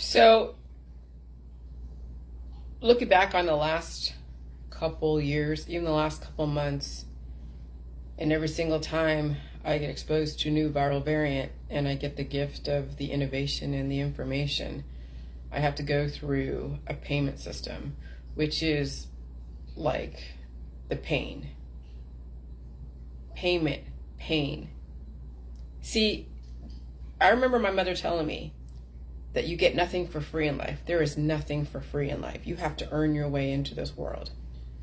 So, looking back on the last couple years, even the last couple months, and every single time I get exposed to a new viral variant and I get the gift of the innovation and the information, I have to go through a payment system, which is like the pain. Payment, pain. See, I remember my mother telling me that you get nothing for free in life. There is nothing for free in life. You have to earn your way into this world.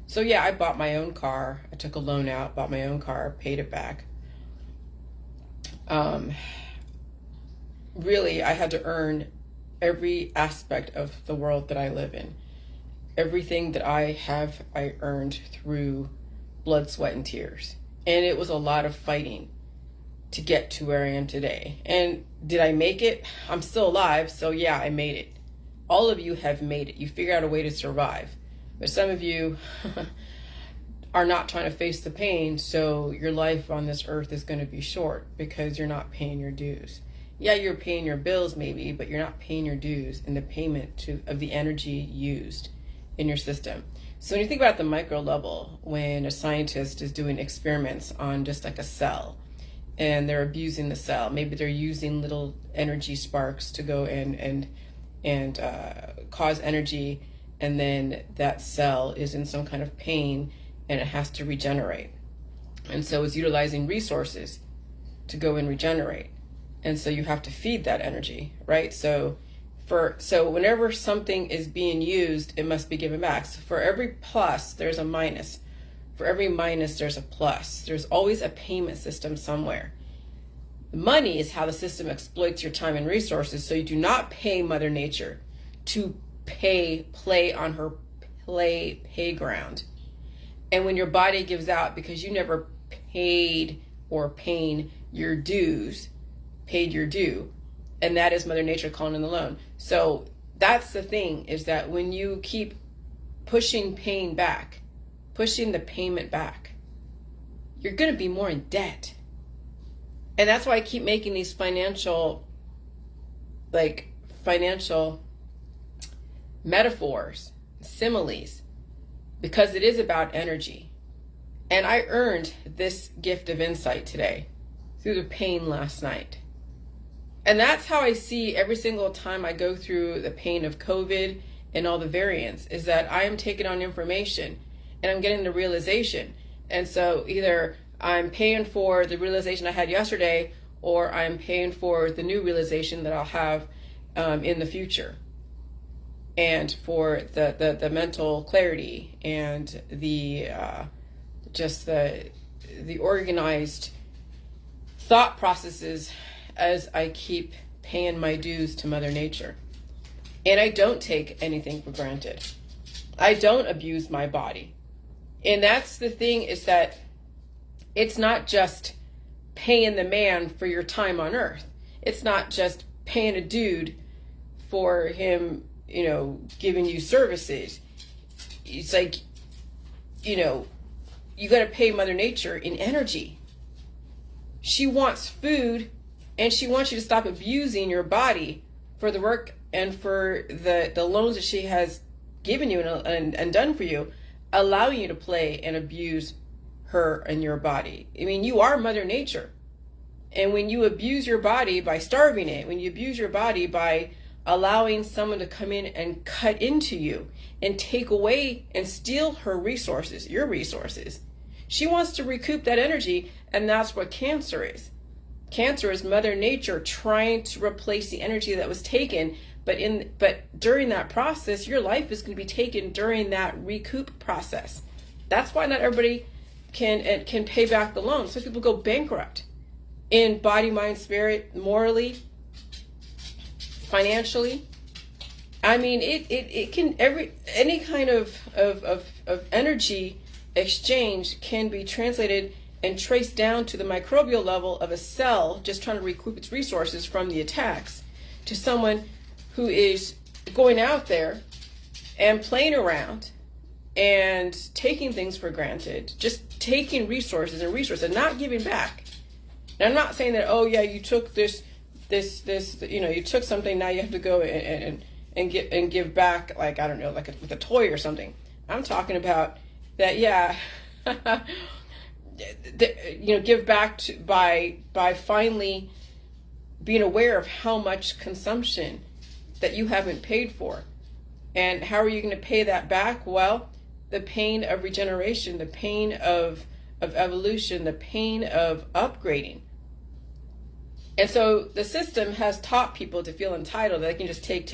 So yeah, I bought my own car. I took a loan out, bought my own car, paid it back. Really, I had to earn every aspect of the world that I live in. Everything that I have, I earned through blood, sweat, and tears. And it was a lot of fighting to get to where I am today. And did I make it? I'm still alive, so yeah, I made it. All of you have made it. You figure out a way to survive. But some of you are not trying to face the pain, so your life on this earth is going to be short because you're not paying your dues. Yeah, you're paying your bills maybe, but you're not paying your dues in the payment of the energy used in your system. So when you think about the micro level, when a scientist is doing experiments on just like a cell, and they're abusing the cell, maybe they're using little energy sparks to go and cause energy, and then that cell is in some kind of pain and it has to regenerate. And so it's utilizing resources to go and regenerate. And so you have to feed that energy, right? So whenever something is being used, it must be given back. So for every plus, there's a minus. For every minus, there's a plus. There's always a payment system somewhere. Money is how the system exploits your time and resources. So you do not pay Mother Nature to play on her playground. And when your body gives out because you never paid or paying your dues, paid your due, and that is Mother Nature calling in the loan. So that's the thing, is that when you keep pushing pain back, pushing the payment back, you're going to be more in debt. And that's why I keep making these financial metaphors, similes, because it is about energy. And I earned this gift of insight today through the pain last night. And that's how I see every single time I go through the pain of COVID and all the variants, is that I am taking on information and I'm getting the realization. And so either I'm paying for the realization I had yesterday, or I'm paying for the new realization that I'll have in the future. And for the mental clarity and the organized thought processes as I keep paying my dues to Mother Nature. And I don't take anything for granted. I don't abuse my body. And that's the thing, is that it's not just paying the man for your time on earth. It's not just paying a dude for him, giving you services. It's like, you got to pay Mother Nature in energy. She wants food, and she wants you to stop abusing your body for the work and for the loans that she has given you and done for you, allowing you to play and abuse her and your body. I mean, you are Mother Nature. And when you abuse your body by starving it, when you abuse your body by allowing someone to come in and cut into you and take away and steal her resources, your resources, she wants to recoup that energy. And that's what cancer is. Cancer is Mother Nature trying to replace the energy that was taken. But during that process, your life is going to be taken during that recoup process. That's why not everybody can pay back the loan. Some people go bankrupt in body, mind, spirit, morally, financially. I mean, it can any kind of energy exchange can be translated and traced down to the microbial level of a cell just trying to recoup its resources from the attacks, to someone who is going out there and playing around and taking things for granted, just taking resources and not giving back. Now, I'm not saying that, oh yeah, you took this you took something, now you have to go and give back, like, I don't know, like with a toy or something. I'm talking about that, yeah. Give back by finally being aware of how much consumption that you haven't paid for. And how are you going to pay that back? Well, the pain of regeneration, the pain of evolution, the pain of upgrading. And so the system has taught people to feel entitled, that they can just take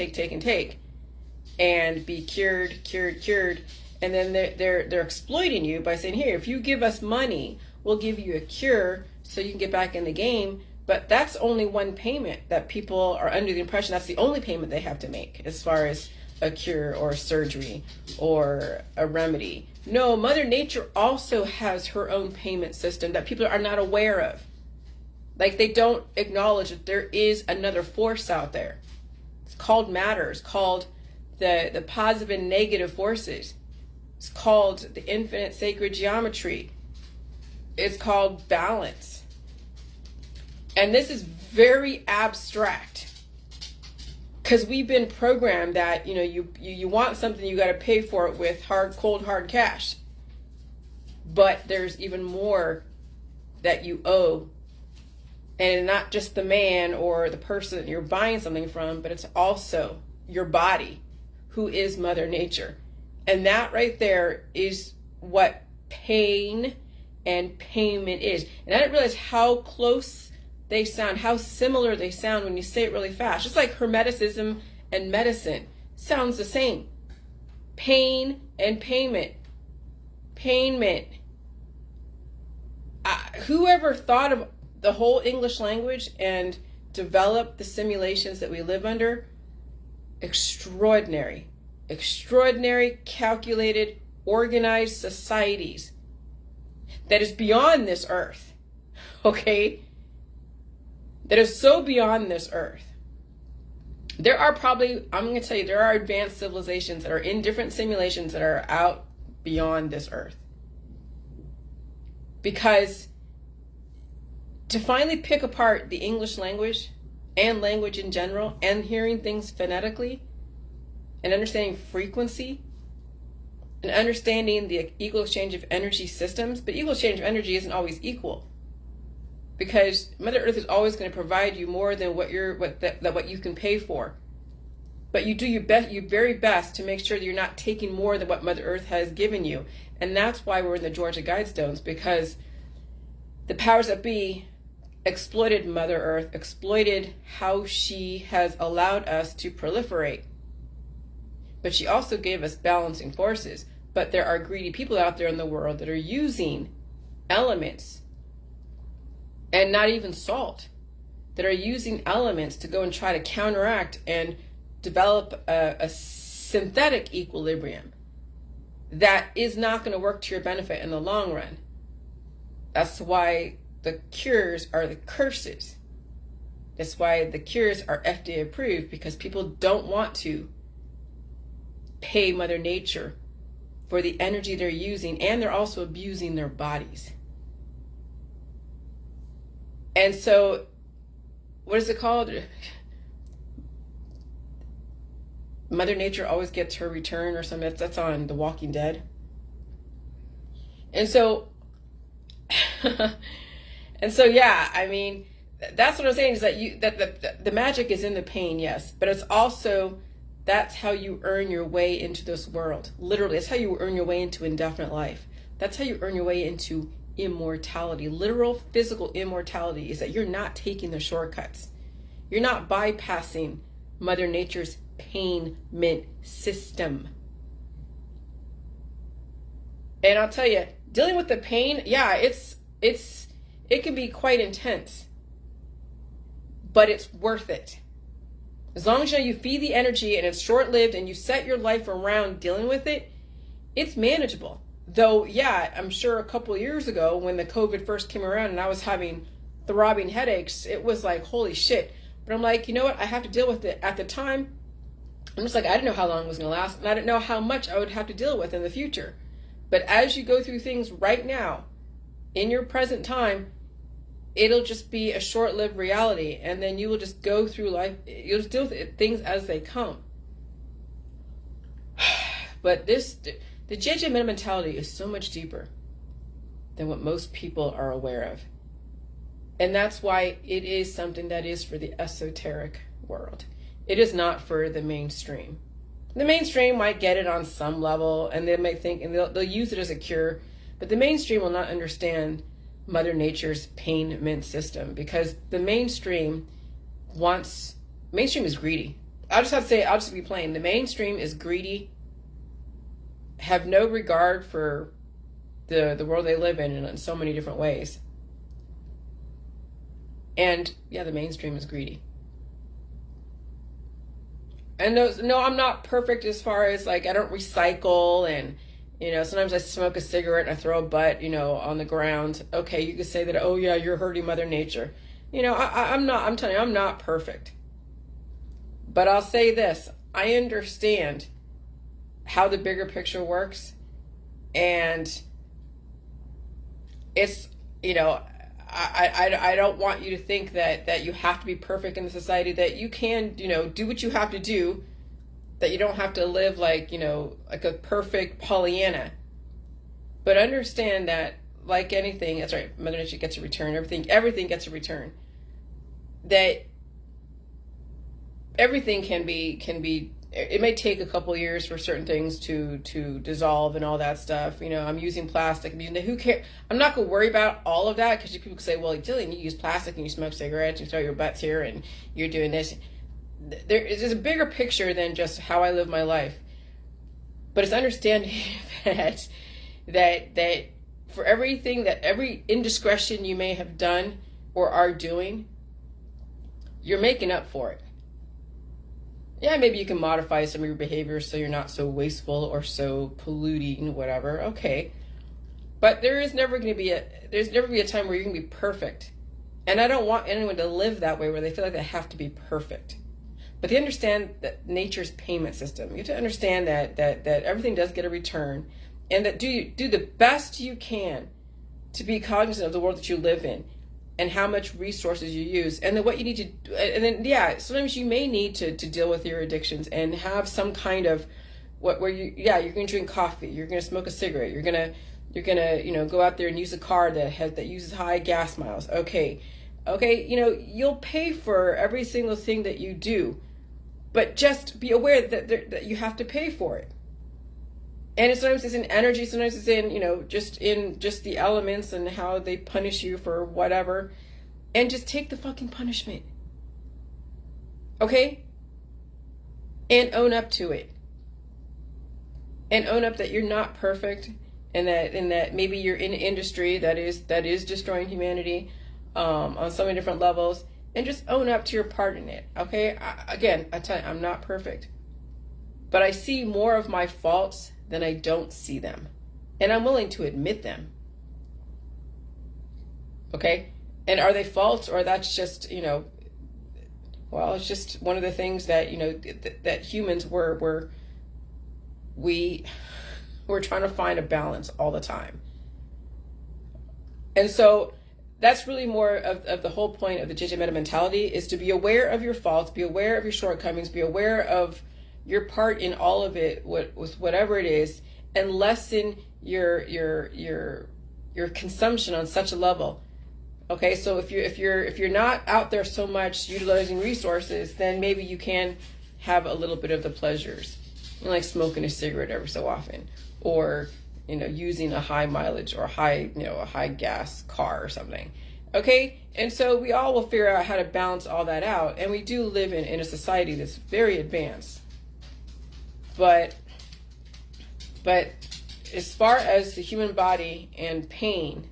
and be cured. And then they're exploiting you by saying, here, if you give us money, we'll give you a cure so you can get back in the game. But that's only one payment that people are under the impression that's the only payment they have to make as far as a cure or a surgery or a remedy. No, Mother Nature also has her own payment system that people are not aware of. Like, they don't acknowledge that there is another force out there. It's called matter. It's called the positive and negative forces. It's called the infinite sacred geometry. It's called balance. And this is very abstract, because we've been programmed that, you want something, you got to pay for it with cold hard cash. But there's even more that you owe. And not just the man or the person that you're buying something from, but it's also your body, who is Mother Nature. And that right there is what pain and payment is. And I didn't realize how close they sound, how similar they sound when you say it really fast. Just like Hermeticism and medicine sounds the same. Pain and payment. Painment. Whoever thought of the whole English language and developed the simulations that we live under? Extraordinary, calculated, organized societies that is beyond this earth. Okay? That is so beyond this earth. There are probably, I'm going to tell you, there are advanced civilizations that are in different simulations that are out beyond this earth. Because to finally pick apart the English language and language in general, and hearing things phonetically, and understanding frequency, and understanding the equal exchange of energy systems, but equal exchange of energy isn't always equal. Because Mother Earth is always going to provide you more than what you can pay for. But you do your very best to make sure that you're not taking more than what Mother Earth has given you. And that's why we're in the Georgia Guidestones, because the powers that be exploited Mother Earth, exploited how she has allowed us to proliferate. But she also gave us balancing forces. But there are greedy people out there in the world that are using elements, and not even salt, that are using elements to go and try to counteract and develop a synthetic equilibrium that is not going to work to your benefit in the long run. That's why the cures are the curses. That's why the cures are FDA approved, because people don't want to pay Mother Nature for the energy they're using, and they're also abusing their bodies. And so, what is it called? Mother Nature always gets her return or something. That's on The Walking Dead. And so, yeah, I mean, that's what I'm saying, is that the magic is in the pain, yes, but it's also, that's how you earn your way into this world. Literally, that's how you earn your way into indefinite life. That's how you earn your way into immortality. Literal physical immortality is that you're not taking the shortcuts. You're not bypassing Mother Nature's painment system. And I'll tell you, dealing with the pain, yeah, it can be quite intense, but it's worth it. As long as you feed the energy and it's short-lived and you set your life around dealing with it, it's manageable. Though, yeah, I'm sure a couple of years ago when the COVID first came around and I was having throbbing headaches, it was like, holy shit. But I'm like, you know what? I have to deal with it. At the time, I'm just like, I didn't know how long it was going to last, and I didn't know how much I would have to deal with in the future. But as you go through things right now, in your present time, it'll just be a short-lived reality, and then you will just go through life. You'll just deal with things as they come. But the judgment mentality is so much deeper than what most people are aware of. And that's why it is something that is for the esoteric world. It is not for the mainstream. The mainstream might get it on some level, and they may think, and they'll use it as a cure, but the mainstream will not understand Mother Nature's Painment system, because the mainstream is greedy. I'll just be plain. The mainstream is greedy, have no regard for the world they live in so many different ways. And yeah, the mainstream is greedy. And no, I'm not perfect as far as like, I don't recycle, and sometimes I smoke a cigarette and I throw a butt, on the ground. Okay, you could say that, oh yeah, you're hurting Mother Nature. I'm telling you, I'm not perfect. But I'll say this, I understand how the bigger picture works, and it's, I don't want you to think that you have to be perfect in the society, that you can, do what you have to do, that you don't have to live like, like a perfect Pollyanna. But understand that, like anything, that's right, Mother Nature gets a return, everything gets a return. That everything can be, it may take a couple years for certain things to dissolve and all that stuff. I'm using plastic. Who cares? I'm not going to worry about all of that, because people say, well, Jillian, you use plastic and you smoke cigarettes, you throw your butts here and you're doing this. There's a bigger picture than just how I live my life. But it's understanding that for everything, that every indiscretion you may have done or are doing, you're making up for it. Yeah, maybe you can modify some of your behaviors so you're not so wasteful or so polluting, whatever. Okay. But there's never going to be a time where you're going to be perfect. And I don't want anyone to live that way, where they feel like they have to be perfect. But they understand that nature's payment system. You have to understand that everything does get a return, and that do the best you can to be cognizant of the world that you live in, and how much resources you use, and then what you need to do. And then, yeah, sometimes you may need to deal with your addictions and have some kind of you're going to drink coffee, you're going to smoke a cigarette, you're going to go out there and use a car that uses high gas miles. Okay, you'll pay for every single thing that you do, but just be aware that you have to pay for it. And sometimes it's in energy, sometimes it's in, just the elements and how they punish you for whatever. And just take the fucking punishment. Okay? And own up to it. And own up that you're not perfect, and that maybe you're in an industry that is destroying humanity on so many different levels. And just own up to your part in it. Okay? I tell you, I'm not perfect. But I see more of my faults than I don't see them. And I'm willing to admit them. Okay? And are they faults, or that's just, it's just one of the things that, that humans we're trying to find a balance all the time. And so that's really more of the whole point of the Judgment Mentality, is to be aware of your faults, be aware of your shortcomings, be aware of your part in all of it, with whatever it is, and lessen your consumption on such a level. Okay, so if you're not out there so much utilizing resources, then maybe you can have a little bit of the pleasures, like smoking a cigarette every so often, or using a high mileage or a high gas car or something. Okay, and so we all will figure out how to balance all that out, and we do live in a society that's very advanced. But as far as the human body and pain,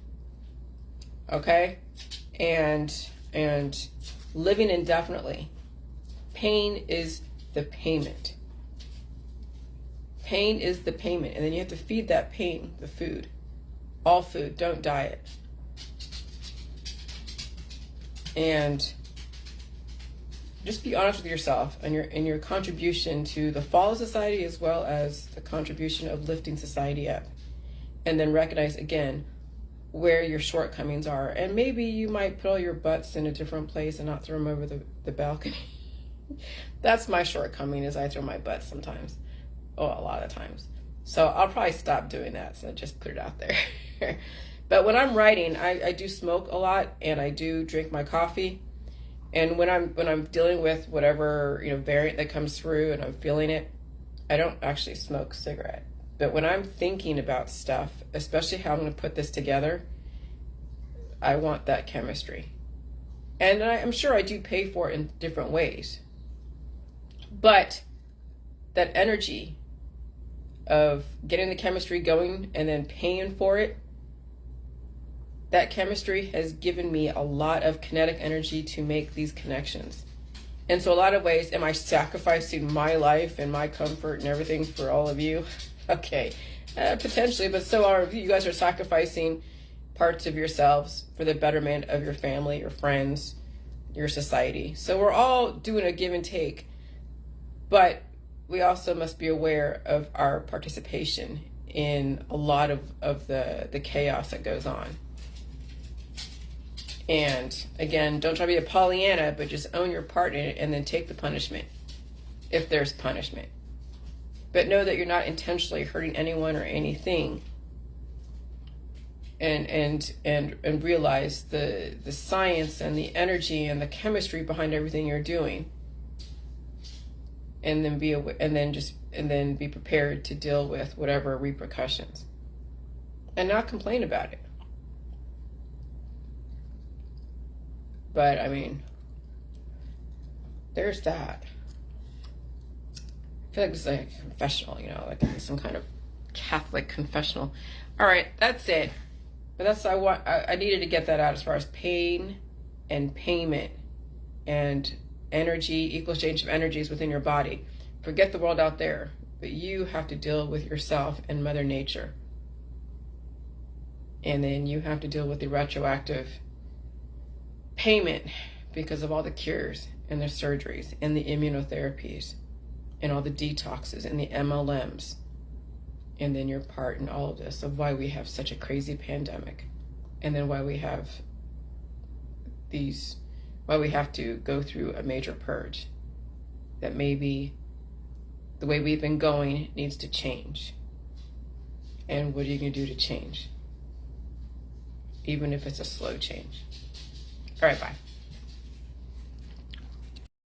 okay, and living indefinitely, pain is the payment. Pain is the payment, and then you have to feed that pain the food. All food, don't diet. And just be honest with yourself and your contribution to the fall of society, as well as the contribution of lifting society up. And then recognize again where your shortcomings are. And maybe you might put all your butts in a different place and not throw them over the balcony. That's my shortcoming, is I throw my butt sometimes. Oh, a lot of times. So I'll probably stop doing that. So just put it out there. But when I'm writing, I do smoke a lot, and I do drink my coffee. And when I'm dealing with whatever, variant that comes through and I'm feeling it, I don't actually smoke a cigarette. But when I'm thinking about stuff, especially how I'm going to put this together, I want that chemistry. And I'm sure I do pay for it in different ways. But that energy of getting the chemistry going and then paying for it, that chemistry has given me a lot of kinetic energy to make these connections. And so a lot of ways, am I sacrificing my life and my comfort and everything for all of you? Okay, potentially, but so are you. You guys are sacrificing parts of yourselves for the betterment of your family, your friends, your society. So we're all doing a give and take, but we also must be aware of our participation in a lot of the chaos that goes on. And again, don't try to be a Pollyanna, but just own your part in it and then take the punishment if there's punishment. But know that you're not intentionally hurting anyone or anything. And realize the science and the energy and the chemistry behind everything you're doing. And then be prepared to deal with whatever repercussions. And not complain about it. But I mean, there's that. I feel like it's like a confessional, like some kind of Catholic confessional. All right, that's it. But that's I needed to get that out as far as pain and payment and energy, equal exchange of energies within your body. Forget the world out there, but you have to deal with yourself and Mother Nature. And then you have to deal with the retroactive payment because of all the cures and the surgeries and the immunotherapies and all the detoxes and the MLMs, and then your part in all of this of why we have such a crazy pandemic, and then why we have to go through a major purge, that maybe the way we've been going needs to change. And what are you going to do to change? Even if it's a slow change. All right, bye.